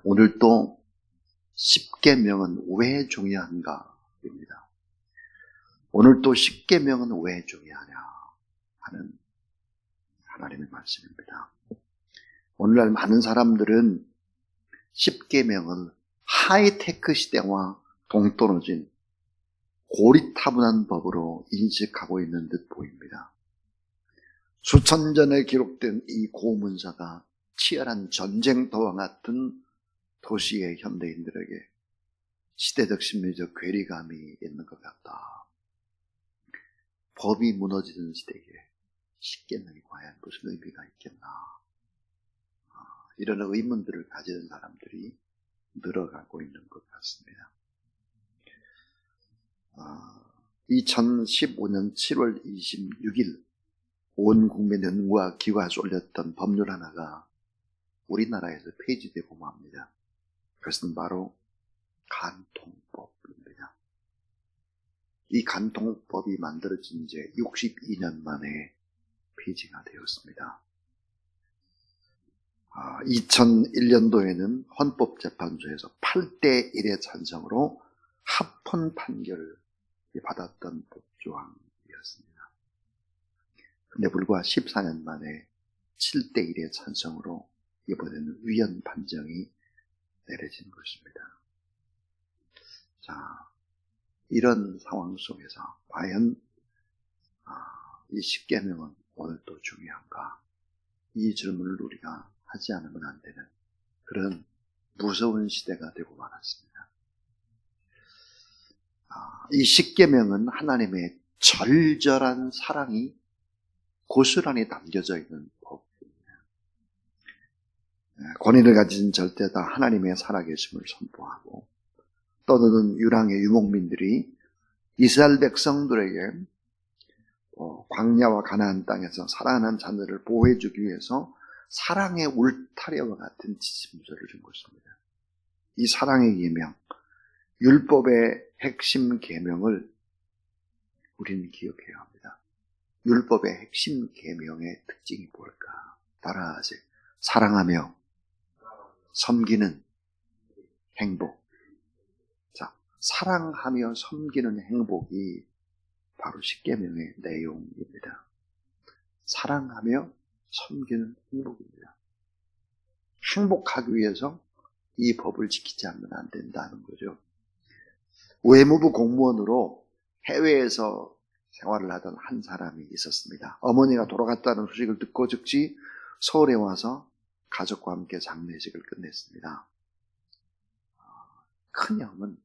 오늘 또 십계명은 왜 중요한가입니다. 오늘 또 십계명은 왜 중요하냐 하는 하나님의 말씀입니다. 오늘날 많은 사람들은 십계명을 하이테크 시대와 동떨어진 고리타분한 법으로 인식하고 있는 듯 보입니다. 수천 전에 기록된 이 고문서가 치열한 전쟁터와 같은 도시의 현대인들에게 시대적 심리적 괴리감이 있는 것 같다. 법이 무너지는 시대에 십계명이 과연 무슨 의미가 있겠나. 이런 의문들을 가지는 사람들이 늘어가고 있는 것 같습니다. 2015년 7월 26일 온 국민의 눈과 귀가 쏠렸던 법률 하나가 우리나라에서 폐지되고 맙니다. 그것은 바로 간통법입니다. 이 간통법이 만들어진 지 62년 만에 폐지가 되었습니다. 2001년도에는 헌법재판소에서 8대1의 찬성으로 합헌 판결을 받았던 법조항이었습니다. 그런데 불과 14년 만에 7대1의 찬성으로 이번에는 위헌 판정이 내려진 것입니다. 자, 이런 상황 속에서 과연 이 십계명은 오늘 또 중요한가? 이 질문을 우리가 하지 않으면 안 되는 그런 무서운 시대가 되고 말았습니다. 이 십계명은 하나님의 절절한 사랑이 고스란히 담겨져 있는 법입니다. 권위를 가진 절대다 하나님의 살아계심을 선포하고 떠드는 유랑의 유목민들이 이스라엘 백성들에게 광야와 가나안 땅에서 사랑하는 자녀를 보호해주기 위해서 사랑의 울타리와 같은 지침서를 준 것입니다. 이 사랑의 계명, 율법의 핵심 계명을 우리는 기억해야 합니다. 율법의 핵심 계명의 특징이 뭘까? 따라하세요. 사랑하며 섬기는 행복. 자, 사랑하며 섬기는 행복이 바로 십계명의 내용입니다. 사랑하며 섬기는 행복입니다. 행복하기 위해서 이 법을 지키지 않으면 안 된다는 거죠. 외무부 공무원으로 해외에서 생활을 하던 한 사람이 있었습니다. 어머니가 돌아갔다는 소식을 듣고 즉시 서울에 와서 가족과 함께 장례식을 끝냈습니다. 큰형은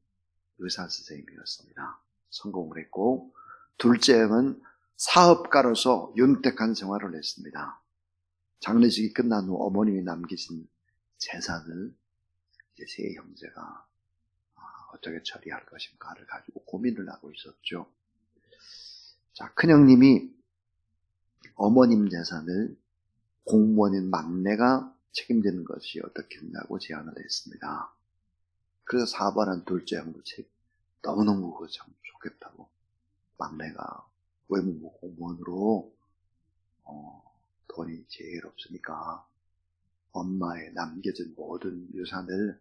의사선생님이었습니다. 성공을 했고 둘째 형은 사업가로서 윤택한 생활을 했습니다. 장례식이 끝난 후 어머님이 남기신 재산을 이제 세 형제가 어떻게 처리할 것인가를 가지고 고민을 하고 있었죠. 자, 큰형님이 어머님 재산을 공무원인 막내가 책임지는 것이 어떻겠냐고 제안을 했습니다. 그래서 사업하는 둘째 형도 너무너무 좋겠다고 막내가 외무부 공무원으로 돈이 제일 없으니까 엄마의 남겨진 모든 유산을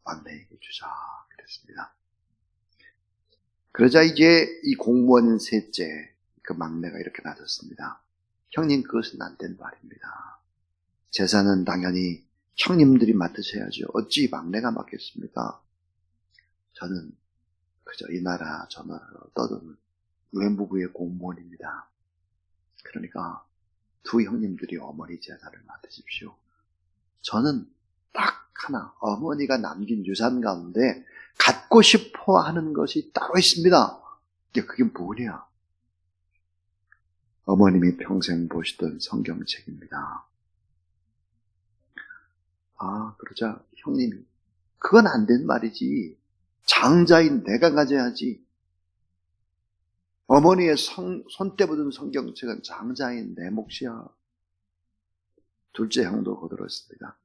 막내에게 주자 그랬습니다. 그러자 이제 이 공무원인 셋째 그 막내가 이렇게 나섰습니다. 형님, 그것은 안 된 말입니다. 재산은 당연히 형님들이 맡으셔야죠. 어찌 막내가 맡겠습니까? 저는 그저 이 나라 저 나라로 떠도는 외무부의 공무원입니다. 그러니까 두 형님들이 어머니 재산을 맡으십시오. 저는 딱 하나 어머니가 남긴 유산 가운데 갖고 싶어 하는 것이 따로 있습니다. 그게 뭐냐? 어머님이 평생 보시던 성경책입니다. 그러자 형님이 그건 안 된 말이지. 장자인 내가 가져야지. 어머니의 손때 묻은 성경책은 장자인 내 몫이야. 둘째 형도 거들었습니다.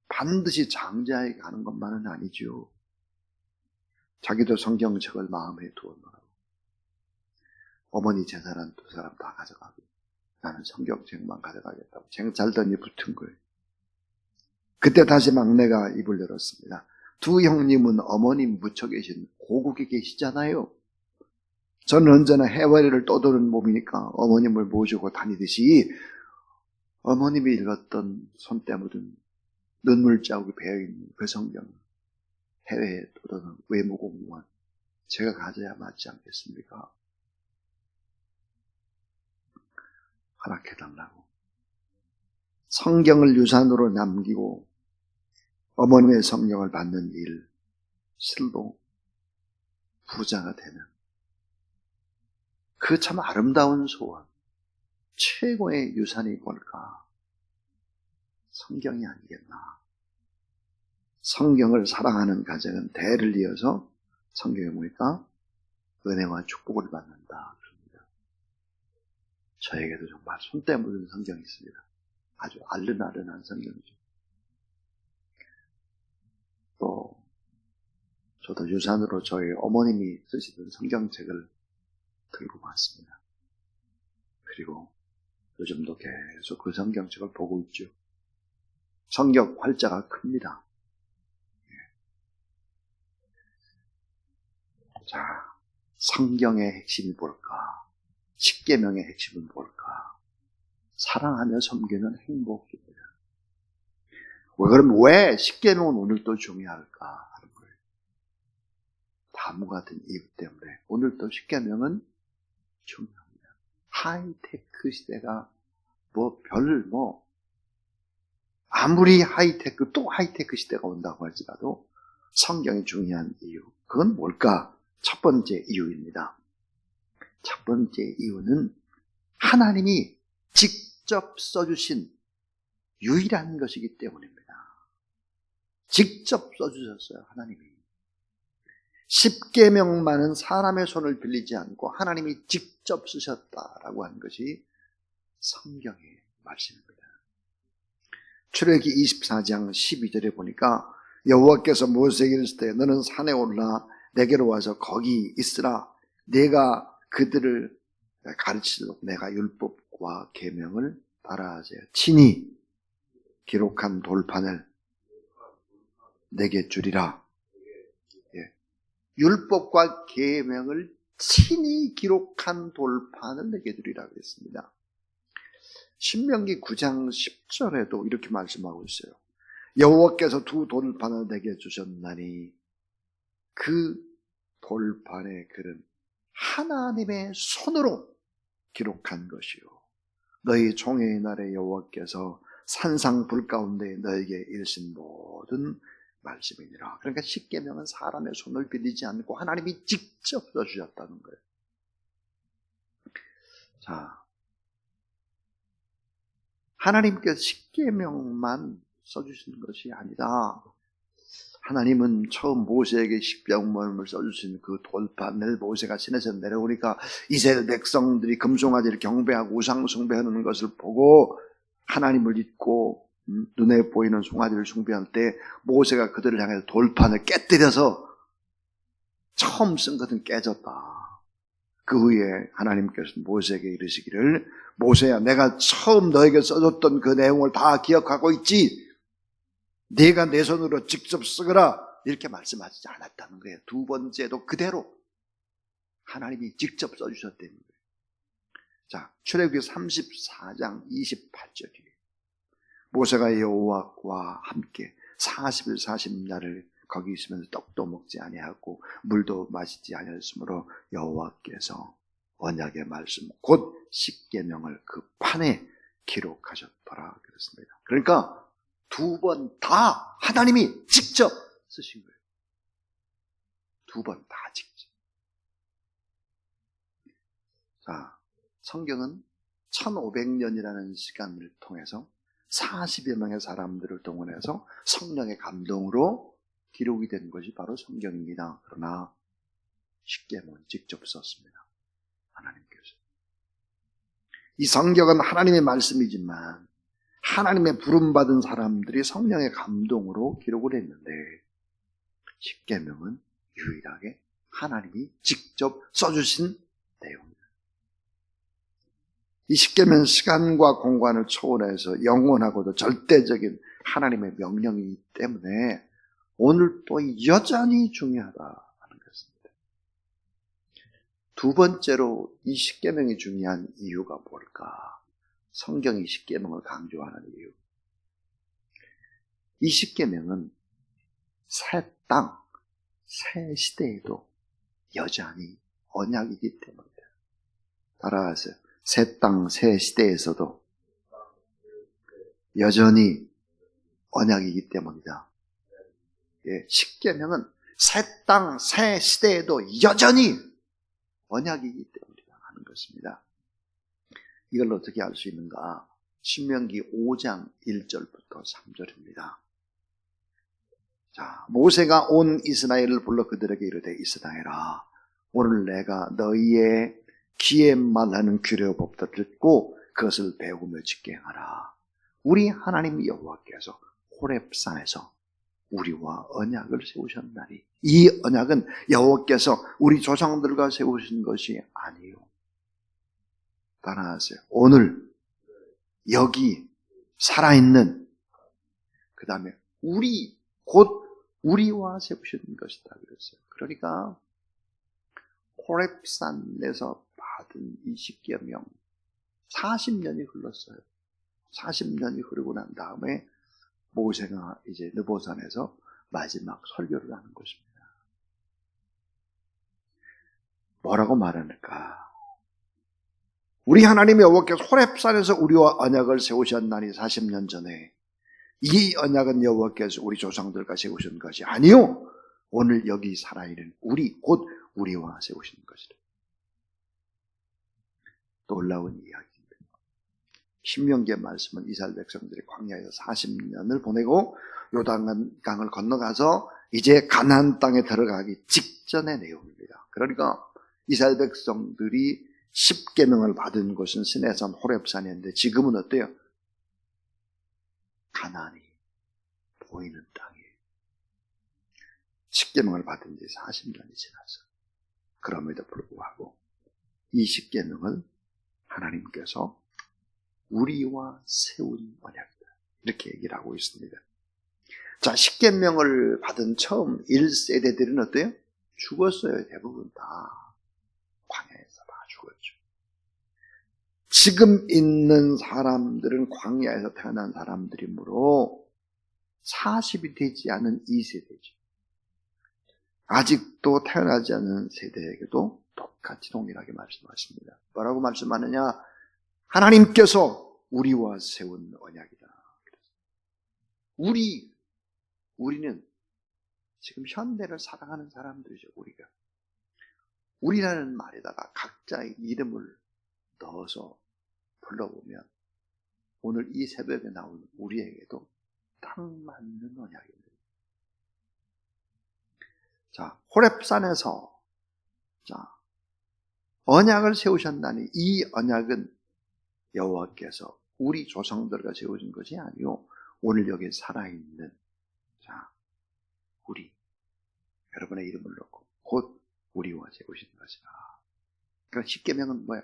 반드시 장자에게 가는 것만은 아니죠. 자기도 성경책을 마음에 두었노라고. 어머니 재산은 두 사람 다 가져가고 나는 성경책만 가져가겠다고 쟁 잘더니 붙은 거예요. 그때 다시 막내가 입을 열었습니다. 두 형님은 어머님 묻혀 계신 고국에 계시잖아요. 저는 언제나 해와리를 떠도는 몸이니까 어머님을 모시고 다니듯이 어머님이 읽었던 손때 묻은 눈물 자국이 배어있는 그 성경, 해외에 떠도는 외무공무원, 제가 가져야 맞지 않겠습니까? 허락해달라고. 성경을 유산으로 남기고 어머님의 성경을 받는 일, 실로 부자가 되는 그 참 아름다운 소원, 최고의 유산이 뭘까? 성경이 아니겠나. 성경을 사랑하는 가정은 대를 이어서 성경에 보니까 은혜와 축복을 받는다. 그럽니다. 저에게도 정말 손때 묻은 성경이 있습니다. 아주 알른알른한 성경이죠. 또 저도 유산으로 저희 어머님이 쓰시던 성경책을 들고 왔습니다. 그리고 요즘도 계속 그 성경책을 보고 있죠. 성경 활자가 큽니다. 자, 성경의 핵심이 뭘까? 십계명의 핵심은 뭘까? 사랑하며 섬기는 행복입니다. 그럼 왜 십계명은 오늘도 중요할까 하는 거예요. 다음과 같은 이유 때문에 오늘도 십계명은 중요합니다. 하이테크 시대가 아무리 또 하이테크 시대가 온다고 할지라도 성경이 중요한 이유, 그건 뭘까? 첫 번째 이유입니다. 첫 번째 이유는 하나님이 직접 써주신 유일한 것이기 때문입니다. 직접 써주셨어요, 하나님이. 십계명만은 사람의 손을 빌리지 않고 하나님이 직접 쓰셨다라고 하는 것이 성경의 말씀입니다. 출애굽기 24장 12절에 보니까 여호와께서 모세에게 이르시되 너는 산에 올라 내게로 와서 거기 있으라. 내가 그들을 가르치도록 내가 율법과 계명을 따라하세요. 친히 기록한 돌판을 내게 주리라. 예. 율법과 계명을 친히 기록한 돌판을 내게 주리라 그랬습니다. 신명기 9장 10절에도 이렇게 말씀하고 있어요. 여호와께서 두 돌판을 내게 주셨나니 그 돌판의 글은 하나님의 손으로 기록한 것이요 너희 종의 날에 여호와께서 산상 불 가운데 너에게 이르신 모든 말씀이니라. 그러니까 십계명은 사람의 손을 빌리지 않고 하나님이 직접 써주셨다는 거예요. 자, 하나님께서 십계명만 써주신 것이 아니라 하나님은 처음 모세에게 십계명을 써주신 그 돌판을 모세가 시내에서 내려오니까 이스라엘 백성들이 금송아지를 경배하고 우상 숭배하는 것을 보고 하나님을 잊고 눈에 보이는 송아지를 숭배할 때 모세가 그들을 향해서 돌판을 깨뜨려서 처음 쓴 것은 깨졌다. 그 후에 하나님께서 모세에게 이르시기를 모세야 내가 처음 너에게 써줬던 그 내용을 다 기억하고 있지? 네가 내 손으로 직접 쓰거라 이렇게 말씀하시지 않았다는 거예요. 두 번째도 그대로 하나님이 직접 써주셨다는 거예요. 자, 출애굽기 34장 28절이에요. 모세가 여호와와 함께 40일 40날을 거기 있으면서 떡도 먹지 아니하고 물도 마시지 아니하였으므로 여호와께서 언약의 말씀 곧 십계명을 그 판에 기록하셨더라 그랬습니다. 그러니까 두 번 다 하나님이 직접 쓰신 거예요. 두 번 다 직접. 자, 성경은 1500년이라는 시간을 통해서 40여 명의 사람들을 동원해서 성령의 감동으로 기록이 된 것이 바로 성경입니다. 그러나 십계명은 직접 썼습니다. 하나님께서. 이 성경은 하나님의 말씀이지만 하나님의 부름받은 사람들이 성령의 감동으로 기록을 했는데 십계명은 유일하게 하나님이 직접 써주신 내용입니다. 이 십계명 시간과 공간을 초월해서 영원하고도 절대적인 하나님의 명령이기 때문에 오늘 또 여전히 중요하다는 것입니다. 두 번째로 이 십계명이 중요한 이유가 뭘까? 성경이 십계명을 강조하는 이유. 이 십계명은 새 땅, 새 시대에도 여전히 언약이기 때문이다. 따라하세요. 새 땅, 새 시대에서도 여전히 언약이기 때문이다. 예, 십계명은 새 땅, 새 시대에도 여전히 언약이기 때문이다 하는 것입니다. 이걸 어떻게 알 수 있는가? 신명기 5장 1절부터 3절입니다. 자, 모세가 온 이스라엘을 불러 그들에게 이르되 이스라엘아, 오늘 내가 너희의 귀에 말하는 규례법도 듣고 그것을 배우며 지켜 행하라. 우리 하나님 여호와께서 호렙산에서 우리와 언약을 세우셨나니 이 언약은 여호와께서 우리 조상들과 세우신 것이 아니요. 따라하세요. 오늘 여기 살아있는, 그 다음에 곧 우리와 세우신 것이다 그랬어요. 그러니까 호렙산에서 받은 이 십계명 40년이 흘렀어요. 40년이 흐르고 난 다음에 모세가 이제 느보산에서 마지막 설교를 하는 것입니다. 뭐라고 말하는가? 우리 하나님 여호와께서 호렙산에서 우리와 언약을 세우셨나니 40년 전에 이 언약은 여호와께서 우리 조상들과 세우신 것이 아니요 오늘 여기 살아있는 곧 우리와 세우신 것이다. 놀라운 이야기입니다. 신명기의 말씀은 이스라엘 백성들이 광야에서 40년을 보내고 요단강을 건너가서 이제 가나안 땅에 들어가기 직전의 내용입니다. 그러니까 이스라엘 백성들이 십계명을 받은 곳은 시내산 호렙산이었는데 지금은 어때요? 가나안이 보이는 땅이에요. 십계명을 받은 지 40년이 지나서 그럼에도 불구하고 이 십계명을 하나님께서 우리와 세운 언약이다. 이렇게 얘기를 하고 있습니다. 자, 십계명을 받은 처음 1세대들은 어때요? 죽었어요. 대부분 다 광야에서 다 죽었죠. 지금 있는 사람들은 광야에서 태어난 사람들이므로 40이 되지 않은 2세대죠. 아직도 태어나지 않은 세대에게도 똑같이 동일하게 말씀하십니다. 뭐라고 말씀하느냐? 하나님께서 우리와 세운 언약이다. 우리는 지금 현대를 살아가는 사람들이죠. 우리라는 말에다가 각자의 이름을 넣어서 불러보면 오늘 이 새벽에 나온 우리에게도 딱 맞는 언약입니다. 자, 호렙산에서 언약을 세우셨나니 이 언약은 여호와께서 우리 조상들과 세우신 것이 아니요 오늘 여기 살아있는 여러분의 이름을 넣고 곧 우리와 세우신 것이라. 그러니까 십계명은 뭐야?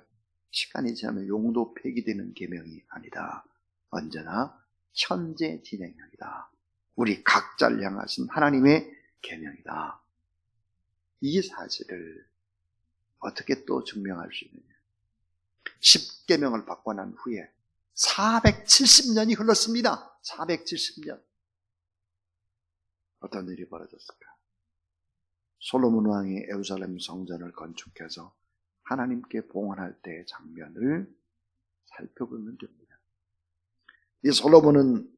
시간이 지나면 용도 폐기되는 계명이 아니다. 언제나 현재 진행형이다. 우리 각자를 향하신 하나님의 계명이다. 이 사실을 어떻게 또 증명할 수 있느냐? 십계명을 받고 난 후에 470년이 흘렀습니다. 470년. 어떤 일이 벌어졌을까? 솔로몬 왕이 예루살렘 성전을 건축해서 하나님께 봉헌할 때의 장면을 살펴보면 됩니다. 이 솔로몬은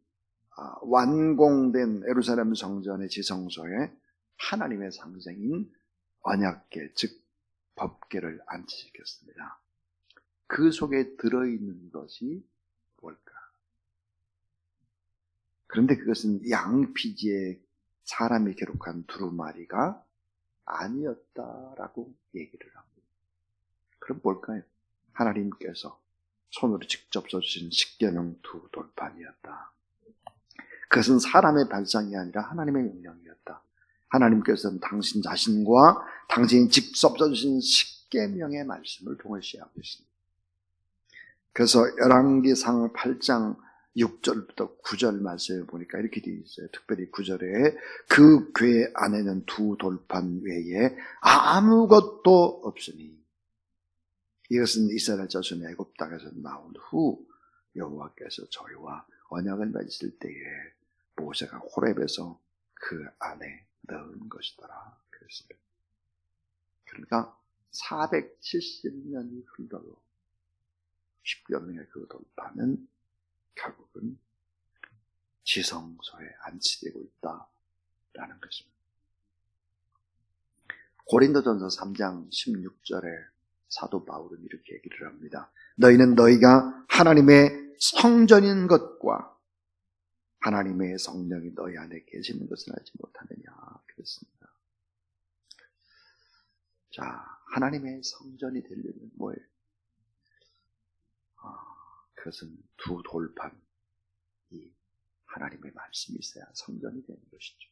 완공된 예루살렘 성전의 지성소에 하나님의 상징인 언약궤, 즉 법궤를 안치시켰습니다. 그 속에 들어있는 것이 뭘까? 그런데 그것은 양피지에 사람이 기록한 두루마리가 아니었다라고 얘기를 합니다. 그럼 뭘까요? 하나님께서 손으로 직접 써주신 십계명 두 돌판이었다. 그것은 사람의 발상이 아니라 하나님의 명령이었다. 하나님께서는 당신 자신과 당신이 직접 써주신 십계명의 말씀을 동일시하고 있습니다. 그래서 열왕기상 8장 6절부터 9절 말씀을 보니까 이렇게 되어 있어요. 특별히 9절에 그 궤 안에는 두 돌판 외에 아무것도 없으니 이것은 이스라엘 자손이 애굽 땅에서 나온 후 여호와께서 저희와 언약을 맺을 때에 모세가 호렙에서 그 안에 넣은 것이더라 그랬습니다. 그러니까 470년이 흘러도 10여 명의 그 돌판은 결국은 지성소에 안치되고 있다라는 것입니다. 고린도전서 3장 16절에 사도 바울은 이렇게 얘기를 합니다. 너희는 너희가 하나님의 성전인 것과 하나님의 성령이 너희 안에 계시는 것을 알지 못하느냐 그랬습니다. 자, 하나님의 성전이 되려면 뭐예요? 그것은 두 돌판, 이 하나님의 말씀이 있어야 성전이 되는 것이죠.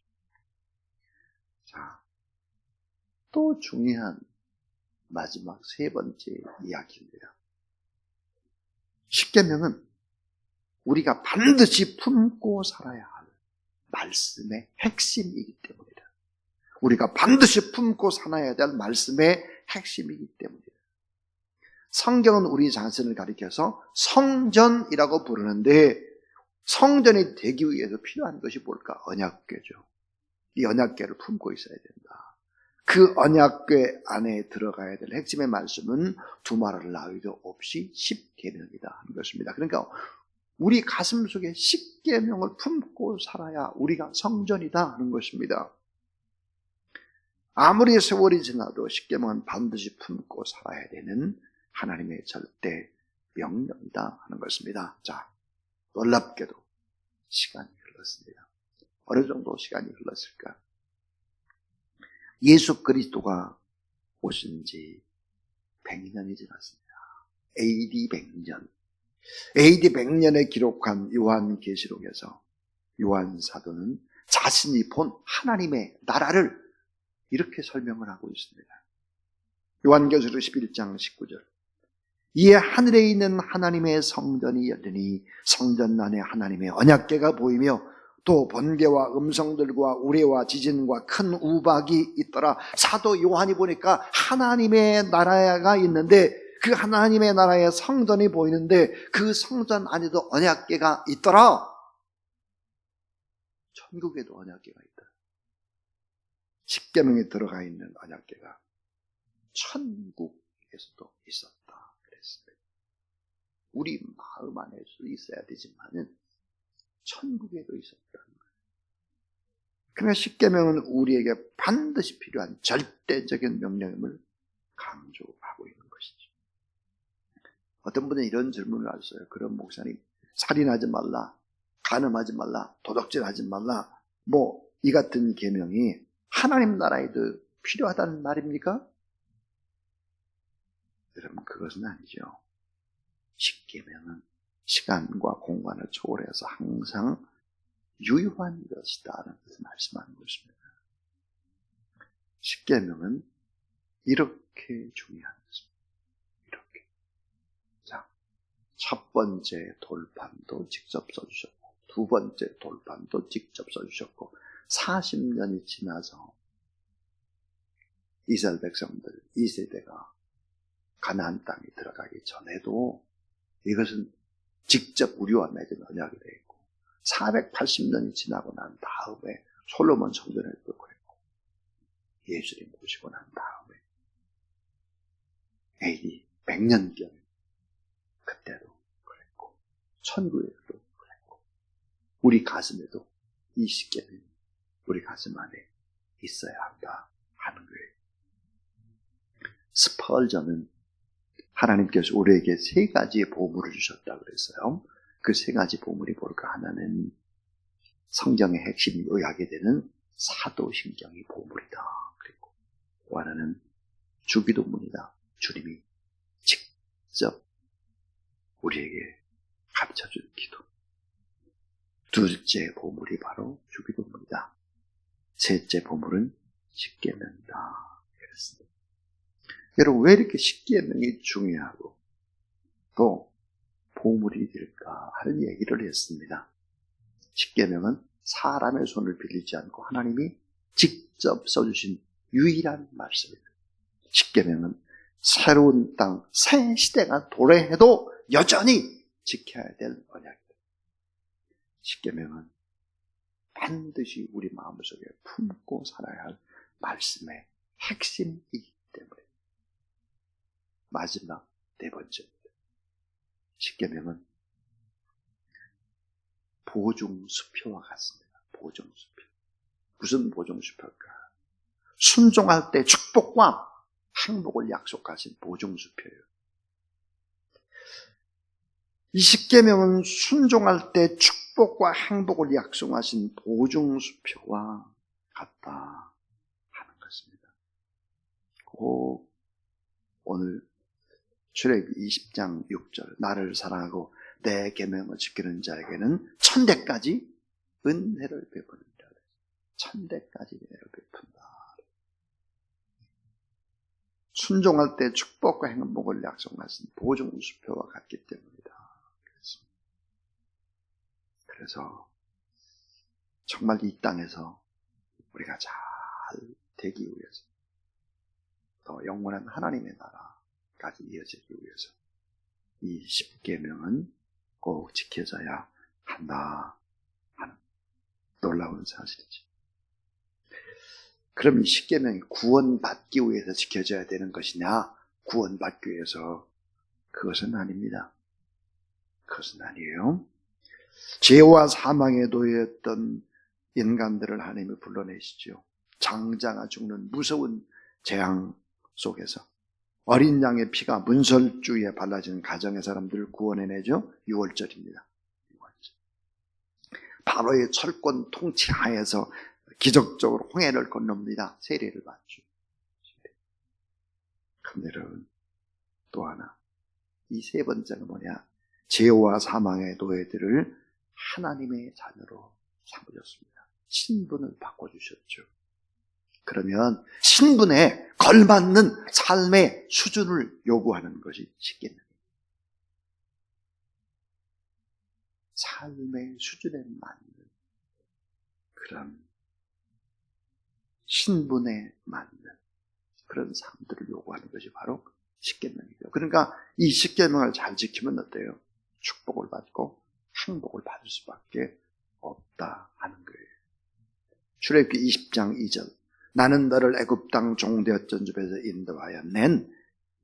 자, 또 중요한 마지막 세 번째 이야기입니다. 십계명은 우리가 반드시 품고 살아야 할 말씀의 핵심이기 때문이다. 우리가 반드시 품고 살아야 될 말씀의 핵심이기 때문이다. 성경은 우리 자신을 가리켜서 성전이라고 부르는데 성전이 되기 위해서 필요한 것이 뭘까? 언약궤죠. 이 언약궤를 품고 있어야 된다. 그 언약궤 안에 들어가야 될 핵심의 말씀은 두말할 나위도 없이 십계명이다 하는 것입니다. 그러니까 우리 가슴 속에 십계명을 품고 살아야 우리가 성전이다 하는 것입니다. 아무리 세월이 지나도 십계명은 반드시 품고 살아야 되는 하나님의 절대 명령이다 하는 것입니다. 자, 놀랍게도 시간이 흘렀습니다. 어느 정도 시간이 흘렀을까? 예수 그리스도가 오신 지 100년이 지났습니다. AD 100년. AD 100년에 기록한 요한계시록에서 요한 사도는 자신이 본 하나님의 나라를 이렇게 설명을 하고 있습니다. 요한계시록 11장 19절. 이에 하늘에 있는 하나님의 성전이 열리니 성전 안에 하나님의 언약궤가 보이며 또 번개와 음성들과 우레와 지진과 큰 우박이 있더라. 사도 요한이 보니까 하나님의 나라가 있는데 그 하나님의 나라의 성전이 보이는데 그 성전 안에도 언약궤가 있더라. 천국에도 언약궤가 있더라. 십계명에 들어가 있는 언약궤가 천국에서도 있었다 그랬습니다. 우리 마음 안에서 있어야 되지만은 천국에도 있었다는 거예요. 그러나 십계명은 우리에게 반드시 필요한 절대적인 명령임을 강조하고 있는 것이죠. 어떤 분은 이런 질문을 하셨어요. 그런 목사님, 살인하지 말라, 간음하지 말라, 도둑질하지 말라, 뭐 이 같은 계명이 하나님 나라에도 필요하다는 말입니까? 여러분, 그것은 아니죠. 십계명은 시간과 공간을 초월해서 항상 유효한 것이다라는 것을 말씀하는 것입니다. 십계명은 이렇게 중요한 것입니다. 이렇게. 자, 첫 번째 돌판도 직접 써주셨고, 두 번째 돌판도 직접 써주셨고, 40년이 지나서 이스라엘 백성들 2세대가 가나안 땅에 들어가기 전에도 이것은 직접 우리와 맺은 언약이 되어 있고 480년이 지나고 난 다음에 솔로몬 성전을 또 그랬고 예수님 오시고 난 다음에 AD 100년경에 그때도 그랬고 천국에도 그랬고 우리 가슴에도 이 십계명이 우리 가슴 안에 있어야 한다 하는 거예요. 스펄전은 하나님께서 우리에게 세 가지의 보물을 주셨다고 그랬어요. 그 세 가지 보물이 뭘까? 하나는 성경의 핵심이 요약이 되는 사도신경이 보물이다. 그리고 또 하나는 주기도문이다. 주님이 직접 우리에게 가르쳐준 기도. 둘째 보물이 바로 주기도문이다. 셋째 보물은 십계명이다. 그랬습니다. 여러분, 왜 이렇게 십계명이 중요하고 또 보물이 될까 하는 얘기를 했습니다. 십계명은 사람의 손을 빌리지 않고 하나님이 직접 써주신 유일한 말씀입니다. 십계명은 새로운 땅, 새 시대가 도래해도 여전히 지켜야 될 언약입니다. 십계명은 반드시 우리 마음속에 품고 살아야 할 말씀의 핵심이기 때문에 마지막 네 번째입니다. 십계명은 보증수표와 같습니다. 보증수표. 무슨 보증수표일까? 순종할 때 축복과 행복을 약속하신 보증수표예요. 이 십계명은 순종할 때 축복과 행복을 약속하신 보증수표와 같다 하는 것입니다. 꼭 오늘 출애굽기 20장 6절 나를 사랑하고 내 계명을 지키는 자에게는 천대까지 은혜를 베푸는다. 천대까지 은혜를 베푼다. 순종할 때 축복과 행복을 약속하신 보증수표와 같기 때문이다. 그래서 정말 이 땅에서 우리가 잘 되기 위해서 더 영원한 하나님의 나라까지 이어지기 위해서 이 십계명은 꼭 지켜져야 한다 하는 놀라운 사실이지. 그럼 이 십계명이 구원받기 위해서 지켜져야 되는 것이냐? 구원받기 위해서 그것은 아닙니다. 그것은 아니에요. 죄와 사망에 놓여있던 인간들을 하나님이 불러내시죠. 장자가 죽는 무서운 재앙 속에서 어린 양의 피가 문설주에 발라진 가정의 사람들을 구원해내죠. 6월절입니다. 6월절. 바로의 철권 통치 하에서 기적적으로 홍해를 건넙니다. 세례를 받죠. 그런데 여러분, 또 하나, 이 세 번째는 뭐냐? 죄와 사망의 노예들을 하나님의 자녀로 삼으셨습니다. 신분을 바꿔주셨죠. 그러면 신분에 걸맞는 삶의 수준을 요구하는 것이 십계명입니다. 삶의 수준에 맞는 그런 신분에 맞는 그런 삶들을 요구하는 것이 바로 십계명이죠. 그러니까 이 십계명을 잘 지키면 어때요? 축복을 받고 행복을 받을 수밖에 없다 하는 거예요. 출애굽기 20장 2절 나는 너를 애굽 땅 종되었던 집에서 인도하여 낸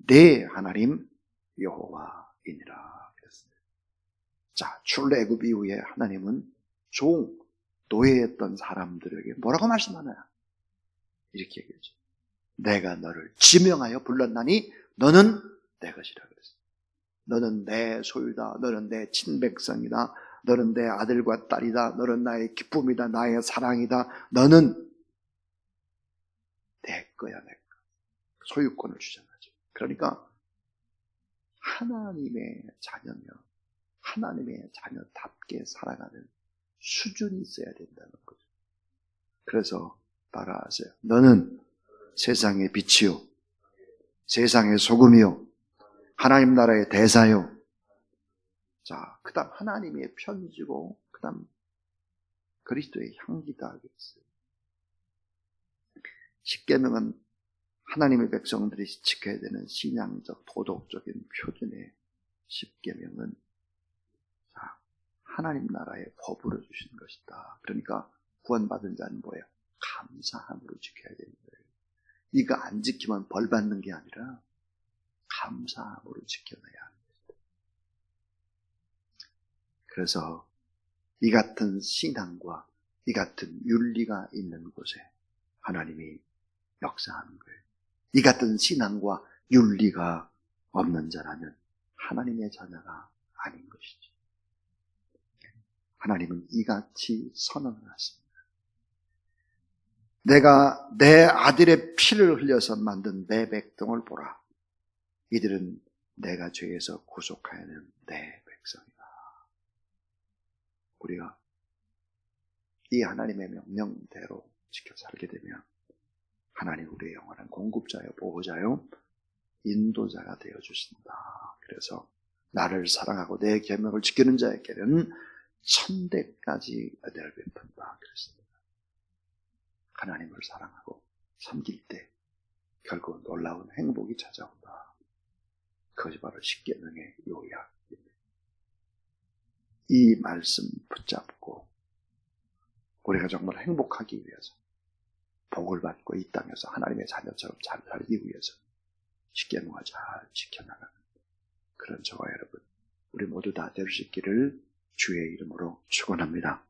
네 하나님 여호와이니라 그랬습니다. 자, 출애굽 이후에 하나님은 노예했던 사람들에게 뭐라고 말씀하나요? 이렇게 얘기하죠. 내가 너를 지명하여 불렀나니 너는 내 것이라 그랬어요. 너는 내 소유다. 너는 내 친백성이다. 너는 내 아들과 딸이다. 너는 나의 기쁨이다. 나의 사랑이다. 너는 내 거야, 내 거. 소유권을 주잖아요. 그러니까 하나님의 자녀며 하나님의 자녀답게 살아가는 수준이 있어야 된다는 거죠. 그래서 따라하세요. 너는 세상의 빛이요, 세상의 소금이요, 하나님 나라의 대사요. 자, 그 다음 하나님의 편지고 그 다음 그리스도의 향기다 하겠어요. 십계명은 하나님의 백성들이 지켜야 되는 신앙적 도덕적인 표준의 십계명은 하나님 나라의 법으로 주시는 것이다. 그러니까 구원받은 자는 뭐예요? 감사함으로 지켜야 되는 거예요. 이거 안 지키면 벌 받는 게 아니라 감사함으로 지켜내야 합니다. 그래서 이 같은 신앙과 이 같은 윤리가 있는 곳에 하나님이 역사하는 거예요. 이 같은 신앙과 윤리가 없는 자라면 하나님의 자녀가 아닌 것이죠. 하나님은 이같이 선언을 하십니다. 내가 내 아들의 피를 흘려서 만든 내 백성을 보라. 이들은 내가 죄에서 구속하여낸 내 백성이다. 우리가 이 하나님의 명령대로 지켜 살게 되면 하나님 우리의 영원한 공급자요, 보호자요, 인도자가 되어주신다. 그래서 나를 사랑하고 내 계명을 지키는 자에게는 천대까지 은혜를 베푼다 그랬습니다. 하나님을 사랑하고 섬길 때 결국 놀라운 행복이 찾아온다. 그것이 바로 십계명의 요약입니다. 이 말씀 붙잡고 우리가 정말 행복하기 위해서, 복을 받고 이 땅에서 하나님의 자녀처럼 잘 살기 위해서 십계명을 잘 지켜나가는 그런 저와 여러분, 우리 모두 다 될 수 있기를 주의 이름으로 축원합니다.